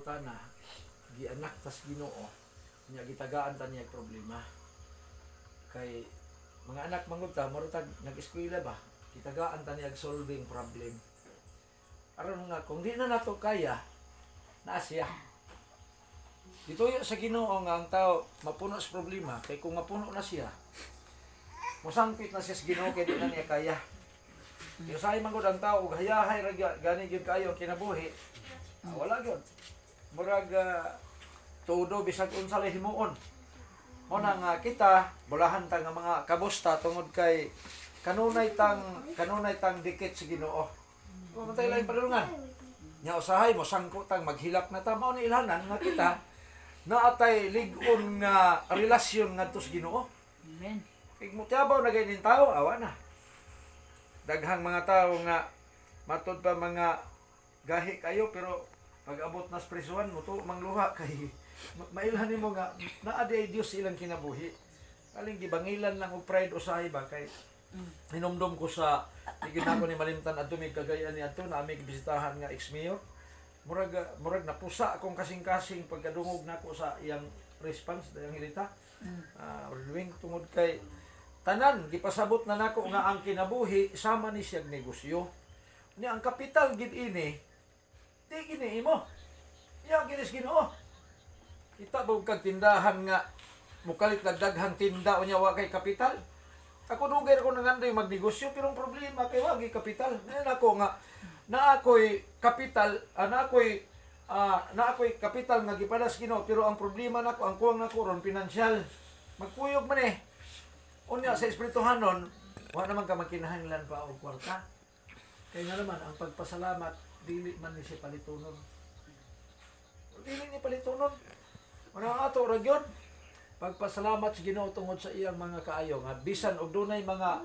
pangutana, gianak tas Ginoo, nya gitagaan ta niya problema. Kay mga anak manguta marutag nag-eskwela ba? Gitagaan ta niya solving problem. Aron nga kung di na nato kaya, naa siya. Dituyo sa Ginoo nga ang tao mapuno sa problema, kay kung mapuno na siya, musangpit na siya sa Ginoo kay di na niya kaya. Pero sa man gud ang tao hayahay ra gani gyud kayo kinabuhi. Wala gyud. Murag todo bisag unsa lay himuon. Mo nang kita bulahan ta nga mga kabusta tungod kay kanunay tang dikit sa Ginoo. Matay lang padulungan. Nya usahay mo sangko tang maghilak na ta mao ni ilhanan nga kita naatay lig-on nga relasyon ngadto sa Ginoo. Amen. Kay mo tiabaw na ganin tao awa na. Daghang mga tao nga matod pa mga gahi kayo pero pag abot na sa prisuhan mo to mangluha kay mailhan nimo nga naa di Dios ilang kinabuhi. Aling gibangilan lang og pride usahay ba kay hinumdum ko sa igid ako ni Malimtan adto mig Cagayan ni adto na mig bisitahan nga ex-mayor. Murag napusa akong kasing-kasing pagkadungog nako sa iyang response dayang hilita. Ordwing tungod kay tanan gipasabot na nako nga ang kinabuhi sama ni siyang negosyo. Ni ang kapital gid ini di gini imo. Ya ginis Ginoo. Kita ba kag tindahan nga mukalit daghang tinda unya wa kay kapital. Ako dugay ko nangandoy magnegosyo pero ang problema kay wa gyud kapital. Nako nga na ako'y kapital, na ako'y kapital nga gipadas Ginoo pero ang problema nako ang kuwang nako ron pinansyal. Magkuyog man eh. Unya sa espirituhanon, wa naman ka makinahanglan pa og kwarta. Kaya nga naman, ang pagpasalamat, dili man ni siya palitunon. Dili ni palitunon. Mga ato, ragyon, pagpasalamat sa Ginoo tungod sa iyang mga kaayo, nga bisan og dunay mga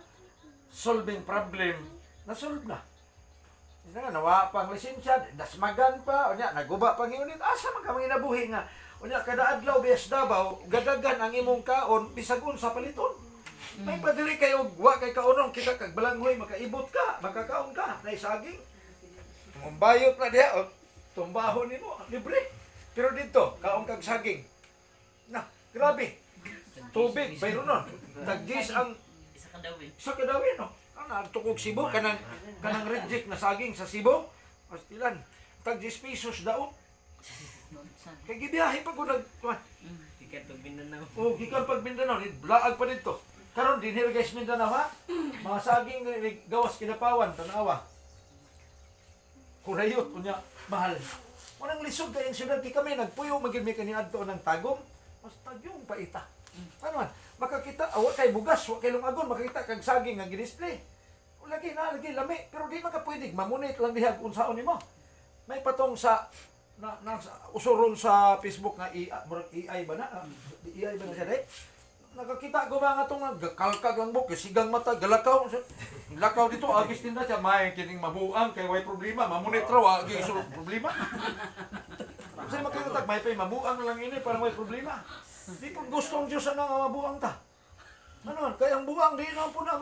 solving problem, nasolve na. Isa nga, nawa pang lisensya, dasmagan pa, unya, naguba pang iunit, asa man ka mga inabuhi nga. Unya, kada adlaw, biyas Davao, gadagan ang imong kaon, bisagun sa paliton. May padiri kayo, wa kay kaunong, kita kag balanghoy, makaibot ka, makakaon ka, na isaging. Bayot na diha, tumbahon nimo, libre. Pero dito, kaon kag saging. Na, grabe. Tubig, bayro nun. Taggis ang Isa ka daw eh. sa kadawin, no? Tukog Cebu, kanang reject na saging sa Cebu. Pastilan. Tag 10 pesos daw. Kay gibiyahe pa ko Tiket pag Mindanao. gikan pag Mindanao, blaag pa dito. Karon din here guys Mindanao ha. Mga saging gawas kinapawan tanawa. Kurayot unya mahal. Unang lisod kay ang syudad kami nagpuyo magid mi kaniadto ng tagom. Mas tagyong paita. Ano man? Makakita awa kay bugas, wa kay lungagon makita kag saging nga gi-display. Lagi lami pero di makapwede mamunit lang diha unsaon nimo. May patong sa usuron sa Facebook nga AI ba na? AI ba na siya nakakita ko ba nga itong nagkalkag lang buk, sigang mata, galakaw. Lakaw dito, agis tinda siya, may kining mabuang, kay way problema, mamunit raw, agis problema. Kasi makikitag, may pay mabuang lang ini, para may problema. Di po gustong Diyos na nga mabuang ta. Ano, kaya ang buang, di na po na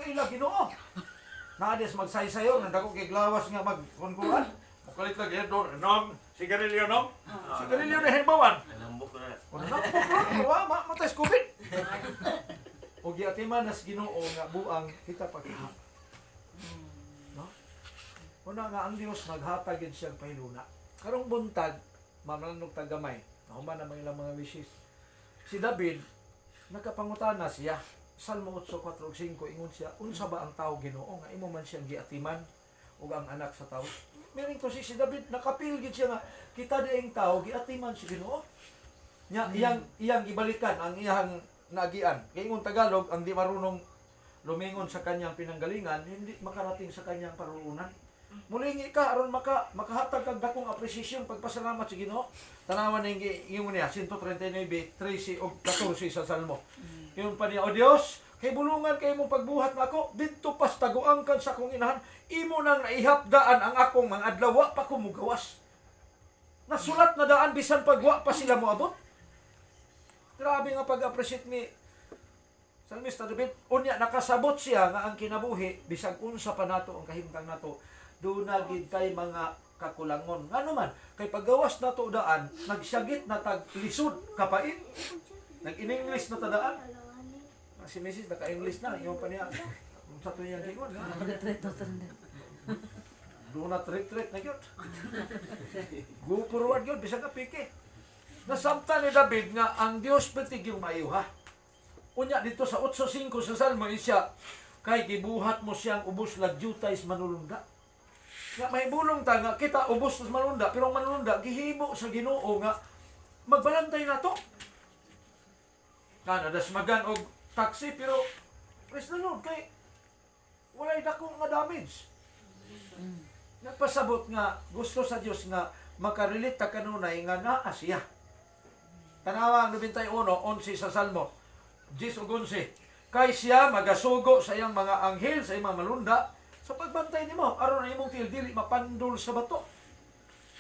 kaila, Ginoo. Naades magsaysayo, nandako kay glawas nga magkunkuran. Mukalit lang yan doon, sigarilyo nom? Sigarilyo na himbawan. Nambok na. Matas COVID. O giatiman nas Ginoo nga buang kita pagkita. No? Una nga ang Dios naghatag gid siyang pahiluna. Karong buntag mamalanog tagamay. Nahuman na ilang mga wishes. Si David nakapangutana siya. Salmo 8:4-5 ingon siya, unsa ba ang tao Ginoo nga imo man siyang giatiman ug ang anak sa tao? Meaning to si David nakapil gid siya nga kita diing tao giatiman si Ginoo. Nya iyang gibalikan ang iyang nagian. Kay ingon Tagalog ang di marunong lumingon sa kanyang pinanggalingan hindi makarating sa kanyang paruunan. Mulingi ka aron makahatag kag dakong appreciation pagpasalamat sa Ginoo. Tanawan ning ingon niya 139:13 og 14 sa Salmo. Ingon pa niya, O Dios, kay bulungan kay imong pagbuhat nako didto pas taguang kan sa akong inahan. Imo nang naihapdaan ang akong mga adlaw wa pa ko mugawas. Nasulat na daan bisan pagwa pa sila moabot. Grabe nga pag-appreciate ni Salmista David. Unya nakasabot siya nga ang kinabuhi bisag unsa pa nato ang kahimtang nato. Doon na gid kay mga kakulangon. Ano man, kay paggawas na to daan, nagsyagit na tag lisod kapait. Nag-in-English na ta daan. Si Mrs. naka-English na, yung pa niya. Sa to niyang gingon. Do not retreat na yun. Go forward yun, bisag ka piki. Nasamta ni David nga ang Dios petig yung maayuha. Unya dito sa 8:5 sa Salmo isya, kay gibuhat mo siyang ubos lagyutay sa manulunda. Nga may bulong ta nga kita ubos sa manulunda, pero ang manulunda gihimo sa Ginoo nga magbalantay na to. Kana dasmagan og taxi pero praise the Lord kay walay dako nga damage. Nagpasabot nga gusto sa Dios nga makarelate ta kanunay nga naa siya. Tanawa ang 91:11 sa Salmo 10:11. Kay siya magasugo sa iyang mga anghel sa iyang mga malunda sa pagbantay nimo aron ang imong tiil dili mapandol sa bato.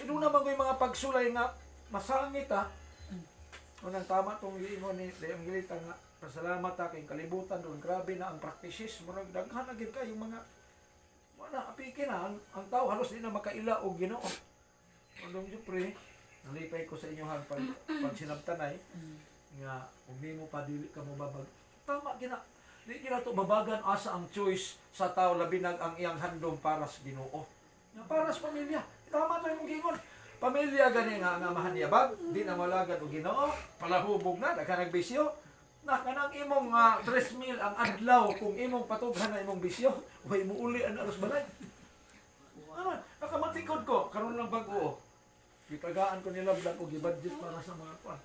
Inuna man ko yung mga pagsulay nga masangit ha. Unang tama tong giingon ni Evangelista nga pasalamat ta kay kalibutan doon grabe na ang practices murag daghan na gid kay yung mga wala apike na ang tao halos di na makaila og Ginoo. Undong jupre nalipay ko sa inyo hang pag sinabtanay nga umi mo pa dili ka mo babag. Tama gina. Di gina to babagan asa ang choice sa tao labi nag ang iyang handom para sa Ginoo. Nga para sa pamilya. Tama to imong gingon. Pamilya gani nga amahan niya bag, di na malagad og Ginoo, palahubog na daghan nagbisyo. Na kanang imong 3,000 ang adlaw kung imong patughan na imong bisyo, way mo uli ang aros balay. Ano, nakamatikod ko karon lang bag-o. Gipagaan ko nila vlog og budget para sa mga kwan.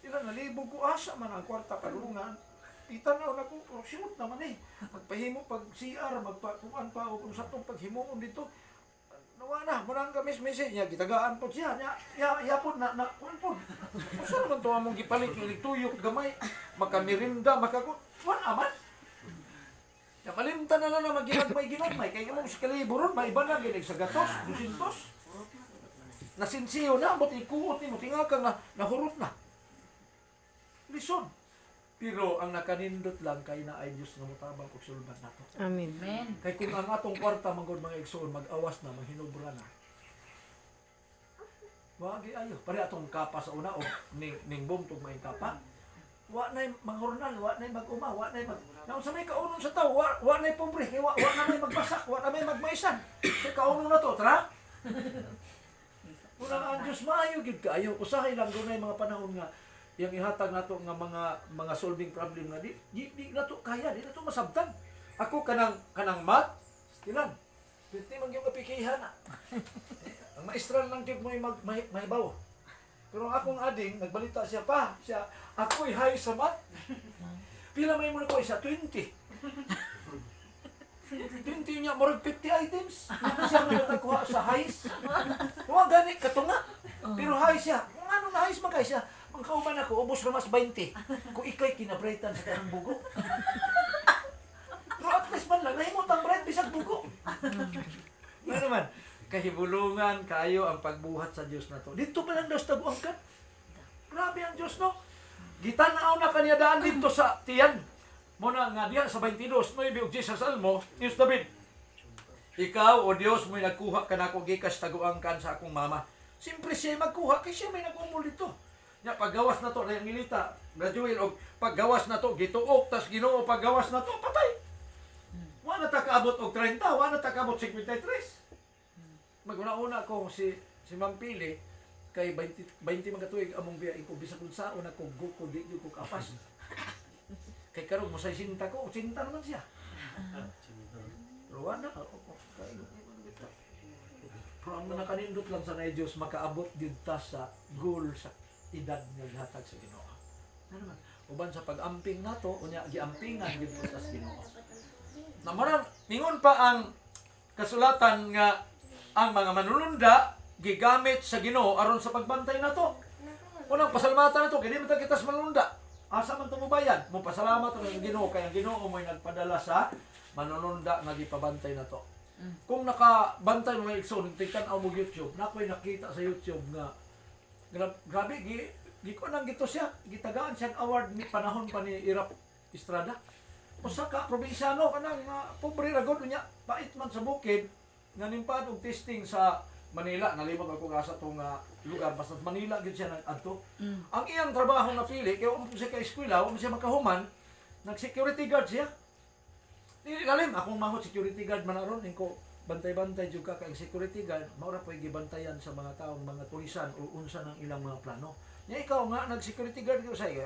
Ilang nalibog ko asa man ang kwarta kalungan. Itanaw na ko, oh, shoot naman eh. Magpahimo pag CR, magpakuan pa o kung sa itong paghimuon dito. Nawa na, marang kamis-misi niya, gitagaan po siya. Yapon na, kuan po. Saan naman ito among gipalit, iligtuyok, gamay, makamirinda, makakot. Kuan aman. Ya, malimta na lang na magginagmay-ginagmay. Kaya mo si kaliburon, maiba na, ginig sa gatos, 200. Nasinsiyo na, ba't ikuot ni mo, tingakang na, nahurot na. Lison. Pero ang nakanindot lang kay na ay Diyos nga mutabang og sulban nato. Amen. Amen. Kay kung ang atong kwarta manggod mga igsoon mag-awas na, maghinubra na. Wagi ayo, pare atong kapa sa una o ning bumtog may kapa. Wa nay manghurnal, wa nay mag-uma, wa nay mag. Naun sa may kaunon sa tawo, wa nay pobre, kay wa na may magbasak, wa na may magmaisan. Kay kaunon na to, tra. Unang ang Diyos maayo gid kaayo, usahay lang dunay mga panahon nga yang ihatag nato nga mga solving problem nga di nato kaya di nato masabtan. Ako kanang math stilan. Pwede man yung kapikihan na. Ang maestral lang gid mo mahibaw. Pero ang akong ading nagbalita siya pa, ako'y high sa math. Pila may mo ko isa 20. 20 niya murag 50 items. Siya man nakuha sa highs. Wa gani katunga. Pero high siya. Kung ano na highs man kay siya. Ang kauban ako, ubos na mas 20. Kung ikay kinabrightan sa kanang bugo. Pero at least man lang, nahimot ang bright bisag bugo. Ano naman, kahibulungan kayo ang pagbuhat sa Diyos na to. Dito pa lang daw sa taguangkan. Grabe ang Diyos, no? Gitanaw na kaniya daan dito sa tiyan. Muna nga diya sa 22, 9 og 10 sa Salmo, Diyos David. Ikaw, o Diyos, may nagkuha ka na ako gikas taguangkan sa akong mama. Siyempre siya magkuha, kasi siya may nagumul dito. Ya paggawas na to na milita, graduate og paggawas na to gituok tas Ginoo paggawas na to patay. Wa na ta kaabot og 30, wa na ta kaabot 53. Maguna-una ko si Ma'am Pili kay 20 mga tuig among biya ko bisag unsa una ko guko di ko kapas. Kay karon mo sa sinta ko, sinta naman siya. Pero wa na pero ang nakanindot lang sa nay Dios makaabot gyud ta sa goal sa edad nga gihatag sa Ginoo. Ano naman? Uban sa pag-amping nato, unya giampingan gyud ko sa Ginoo. Namarang mingon pa ang kasulatan nga ang mga manununda gigamit sa Ginoo aron sa pagbantay nato. Unang pasalamatan nato kay di man ta kita sa manununda. Asa man tumubayan? Mo pasalamat sa Ginoo kay ang Ginoo mo'y nagpadala sa manununda nga gipabantay nato. Kung nakabantay mga igsoon, tigtan-aw mo YouTube, nakoy nakita sa YouTube nga grabe, ko nang gito siya, gitagaan siyang award ni panahon pa ni Irap Estrada. Usa ka probinsyano kanang pobre ra gud niya, pait man sa bukid, nga nimpad og testing sa Manila, nalimot ako asa tong lugar basta Manila gid siya nag-adto. Mm. Ang iyang trabaho na pili kay umo siya ka eskwela, umo siya makahuman, nag-security guard siya. Dili lalim akong mahot security guard man aron ko bantay-bantay jud ka kay security guard, mao ra poy gibantayan sa mga taong mga tulisan o unsa ng ilang mga plano. Nya ikaw nga nag-security guard ko say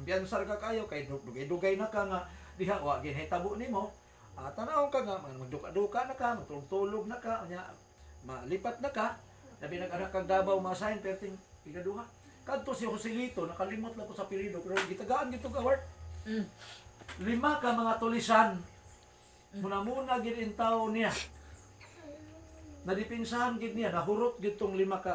biyansar ka kayo kay dugay-dugay na ka nga diha wa ginhitabo nimo. Tanaw ka nga magduka-duka na ka, matulog na ka, nya malipat na ka, labi nag-anak kang Davao ma-assign perting ikaduha. Kadto si Joselito, nakalimot lang ko sa apelyido, pero gitagaan gito ka award. Mm. 5 ka mga tulisan. Muna gid in taon niya. Nadipinsahan gid niya, nahurot gid tong 5 ka